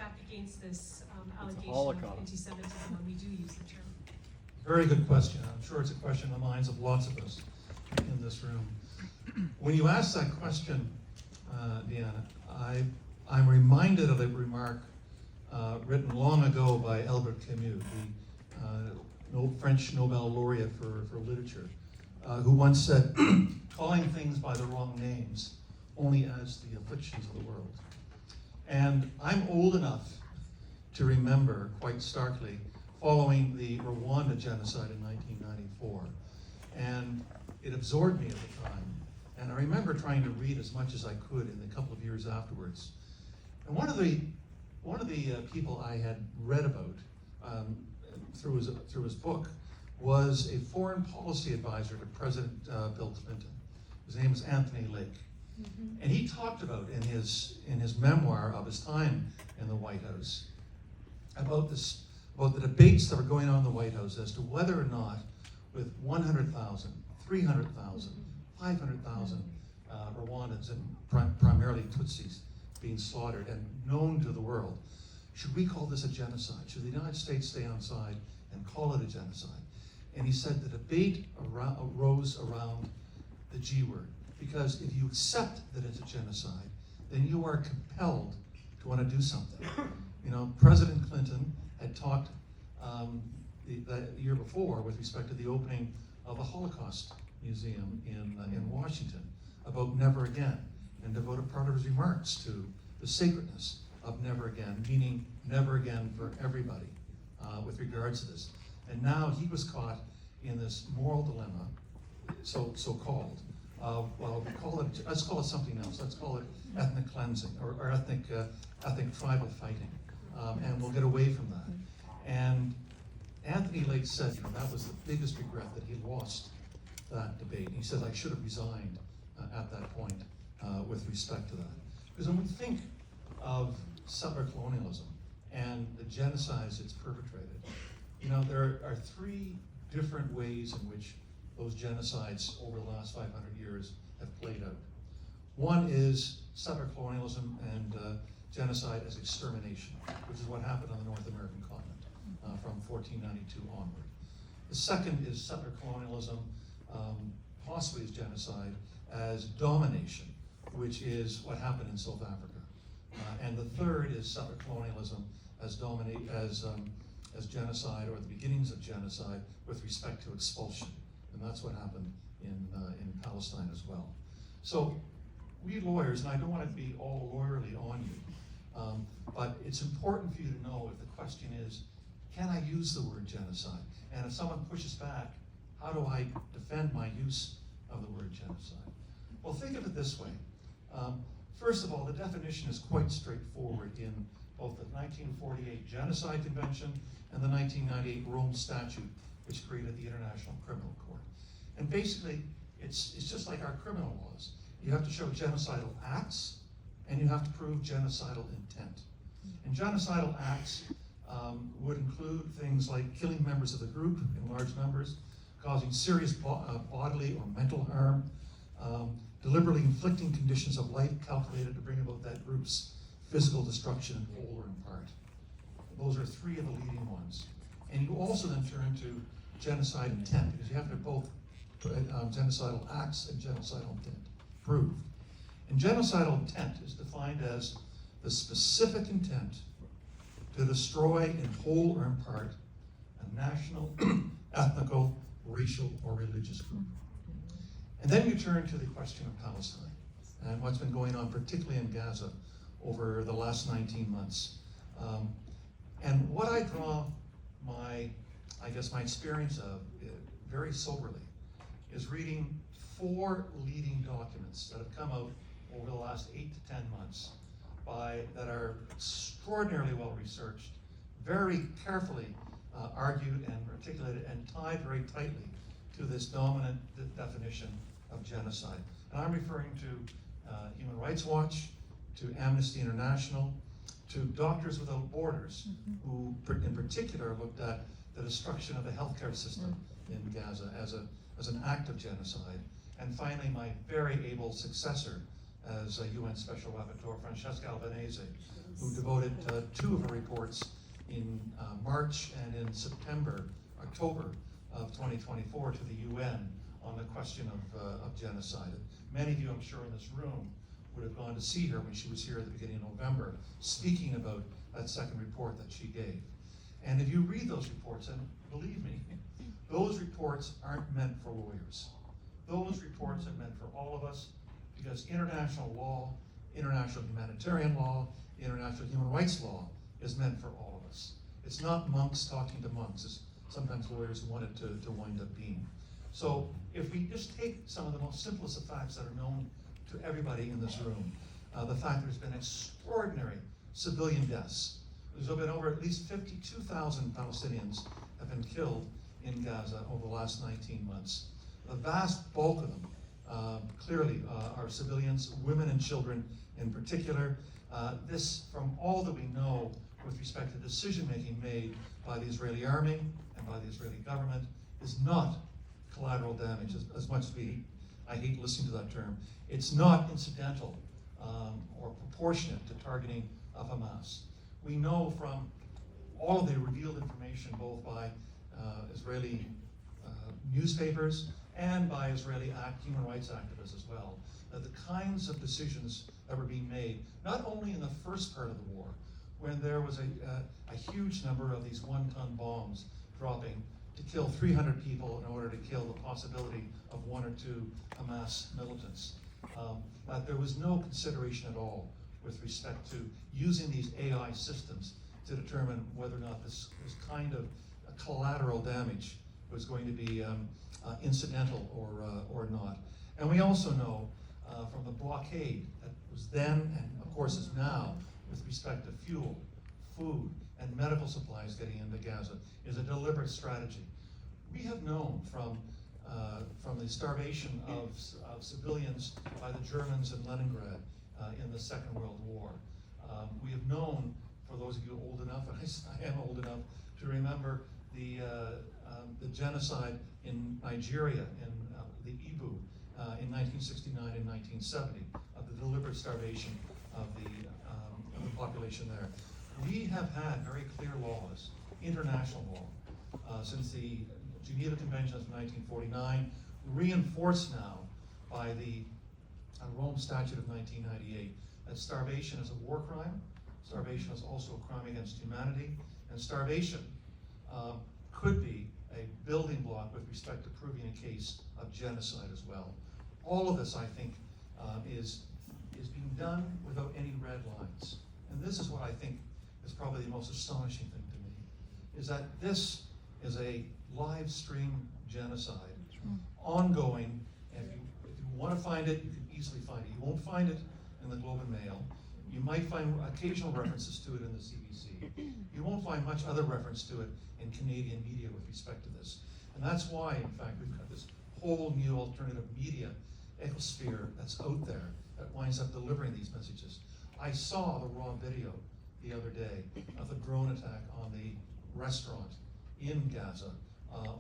back against this allegation of anti-Semitism when we do use the term? Very good question. I'm sure it's a question in the minds of lots of us in this room. When you ask that question, Deanna, I'm reminded of a remark written long ago by Albert Camus, the French Nobel laureate for literature, who once said, calling things by the wrong names only adds to the afflictions of the world. And I'm old enough to remember quite starkly following the Rwanda genocide in 1994. And it absorbed me at the time. And I remember trying to read as much as I could in the couple of years afterwards. And one of the people I had read about through his book was a foreign policy advisor to President Bill Clinton. His name was Anthony Lynk. Mm-hmm. And he talked about in his memoir of his time in the White House about the debates that were going on in the White House as to whether or not, with 100,000, 300,000, 500,000 Rwandans, and primarily Tutsis, being slaughtered and known to the world, should we call this a genocide? Should the United States stay on side and call it a genocide? And he said the debate arose around the G word, because if you accept that it's a genocide, then you are compelled to want to do something. You know, President Clinton had talked the year before with respect to the opening of a Holocaust museum in Washington about never again, and devoted part of his remarks to the sacredness of never again, meaning never again for everybody with regards to this. And now he was caught in this moral dilemma, so-called. Well, let's call it something else. Let's call it ethnic cleansing or ethnic tribal fighting, and we'll get away from that. And Anthony Lake said, you know, that was the biggest regret, that he lost that debate. And he said, I should have resigned at that point with respect to that. Because when we think of settler colonialism and the genocides it's perpetrated, you know, there are three different ways in which those genocides over the last 500 years have played out. One is settler colonialism and genocide as extermination, which is what happened on the North American continent from 1492 onward. The second is settler colonialism, possibly as genocide, as domination, which is what happened in South Africa. And the third is settler colonialism as genocide, or the beginnings of genocide with respect to expulsion. And that's what happened in Palestine as well. So we lawyers, and I don't want to be all lawyerly on you, but it's important for you to know if the question is, can I use the word genocide? And if someone pushes back, how do I defend my use of the word genocide? Well, think of it this way. First of all, the definition is quite straightforward in both the 1948 Genocide Convention and the 1998 Rome Statute, which created the International Criminal Court. And basically, it's just like our criminal laws. You have to show genocidal acts, and you have to prove genocidal intent. And genocidal acts would include things like killing members of the group in large numbers, causing serious bodily or mental harm, deliberately inflicting conditions of life calculated to bring about that group's physical destruction in whole or in part. Those are three of the leading ones. And you also then turn to genocide intent, because you have to both genocidal acts and genocidal intent proved. And genocidal intent is defined as the specific intent to destroy in whole or in part a national, ethnical, racial, or religious group. And then you turn to the question of Palestine and what's been going on, particularly in Gaza, over the last 19 months. And what I draw my experience of very soberly is reading 4 leading documents that have come out over the last 8 to 10 months that are extraordinarily well researched, very carefully argued and articulated, and tied very tightly to this dominant definition of genocide. And I'm referring to Human Rights Watch, to Amnesty International, to Doctors Without Borders, who in particular looked at the destruction of the healthcare system in Gaza as an act of genocide. And finally, my very able successor, as a UN Special Rapporteur, Francesca Albanese, who devoted 2 of her reports in March and in October of 2024 to the UN on the question of genocide. Many of you, I'm sure, in this room would have gone to see her when she was here at the beginning of November, speaking about that second report that she gave. And if you read those reports, and believe me, those reports aren't meant for lawyers. Those reports are meant for all of us, because international law, international humanitarian law, international human rights law is meant for all of us. It's not monks talking to monks, as sometimes lawyers want it to wind up being. So if we just take some of the most simplest of facts that are known to everybody in this room, the fact there's been extraordinary civilian deaths. There's been over at least 52,000 Palestinians have been killed in Gaza over the last 19 months. The vast bulk of them clearly are civilians, women and children in particular. This, from all that we know with respect to decision-making made by the Israeli army and by the Israeli government, is not collateral damage, as much as I hate listening to that term. It's not incidental or proportionate to targeting of Hamas. We know from all of the revealed information, both by Israeli newspapers and by Israeli human rights activists as well, that the kinds of decisions that were being made, not only in the first part of the war, when there was a huge number of these one-ton bombs dropping to kill 300 people in order to kill the possibility of 1 or 2 Hamas militants, that there was no consideration at all with respect to using these AI systems to determine whether or not this kind of collateral damage was going to be incidental or not. And we also know from the blockade that was then, and of course is now, with respect to fuel, food, and medical supplies getting into Gaza, is a deliberate strategy. We have known from the starvation of civilians by the Germans in Leningrad in the Second World War. We have known, for those of you old enough, and I am old enough, to remember the genocide in Nigeria, in the Igbo, in 1969 and 1970, of the deliberate starvation of the population there. We have had very clear laws, international law, since the Geneva Conventions of 1949, reinforced now by the Rome Statute of 1998, that starvation is a war crime, starvation is also a crime against humanity, and starvation could be a building block with respect to proving a case of genocide as well. All of this, I think, is being done without any red lines. And this is what I think is probably the most astonishing thing to me, is that this is a live stream genocide, ongoing, and if you want to find it, you can easily find it. You won't find it in the Globe and Mail. You might find occasional references to it in the CBC. You won't find much other reference to it in Canadian media with respect to this. And that's why, in fact, we've got this whole new alternative media ecosphere that's out there that winds up delivering these messages. I saw the raw video the other day of the drone attack on the restaurant in Gaza,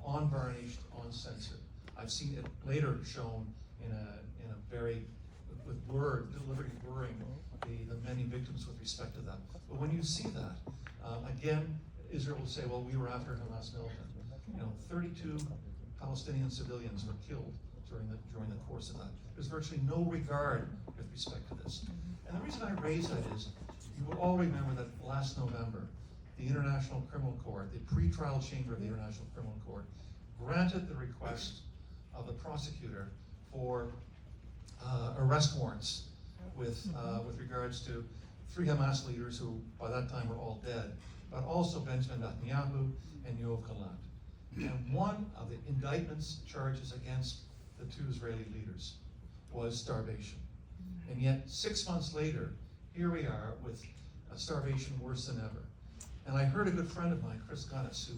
unvarnished, uncensored. I've seen it later shown in a very, with deliberately blurring the many victims with respect to that. But when you see that, again, Israel will say, well, we were after Hamas militant. 32 Palestinian civilians were killed during the course of that. There's virtually no regard with respect to this. And the reason I raise that is, you will all remember that last November, the International Criminal Court, the pre-trial chamber of the International Criminal Court, granted the request of the prosecutor for arrest warrants with regards to 3 Hamas leaders who by that time were all dead, but also Benjamin Netanyahu and Yoav Gallant. And one of the indictments charges against the 2 Israeli leaders was starvation. And yet 6 months later, here we are with a starvation worse than ever. And I heard a good friend of mine, Chris Gunnis,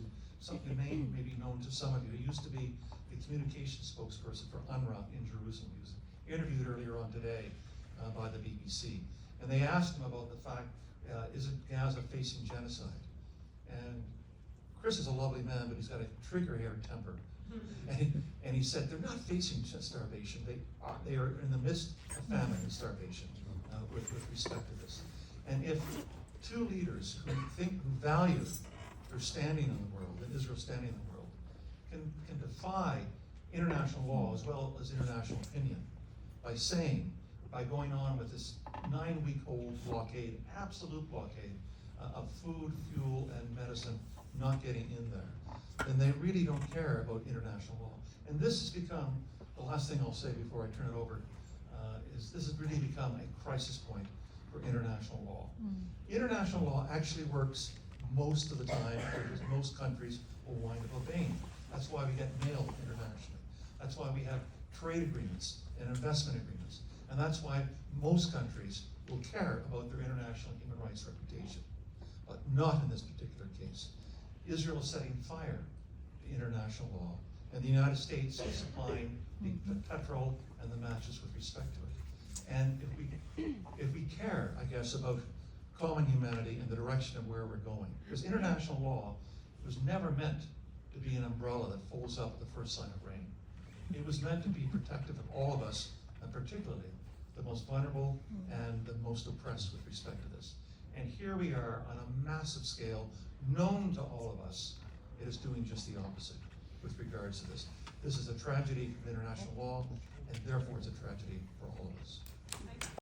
who may be known to some of you. He used to be the communications spokesperson for UNRWA in Jerusalem. He was interviewed earlier on today by the BBC. And they asked him about the fact, isn't Gaza facing genocide? And Chris is a lovely man, but he's got a trigger-hair temper. And he said they're not facing starvation. They are in the midst of famine and starvation with respect to this. And if two leaders who value their standing in the world, and Israel's standing in the world, can defy international law as well as international opinion by going on with this 9-week-old blockade, absolute blockade of food, fuel, and medicine not getting in there, then they really don't care about international law. And this has become, the last thing I'll say before I turn it over, is this has really become a crisis point for international law. International law actually works most of the time because most countries will wind up obeying. That's why we get mail internationally. That's why we have trade agreements and investment agreements. And that's why most countries will care about their international human rights reputation, but not in this particular case. Israel is setting fire to international law, and the United States is supplying the petrol and the matches with respect to it. And if we care, I guess, about common humanity and the direction of where we're going, because international law was never meant to be an umbrella that folds up at the first sign of rain. It was meant to be protective of all of us, and particularly the most vulnerable and the most oppressed with respect to this. And here we are on a massive scale, known to all of us, it is doing just the opposite with regards to this. This is a tragedy of international law, and therefore it's a tragedy for all of us.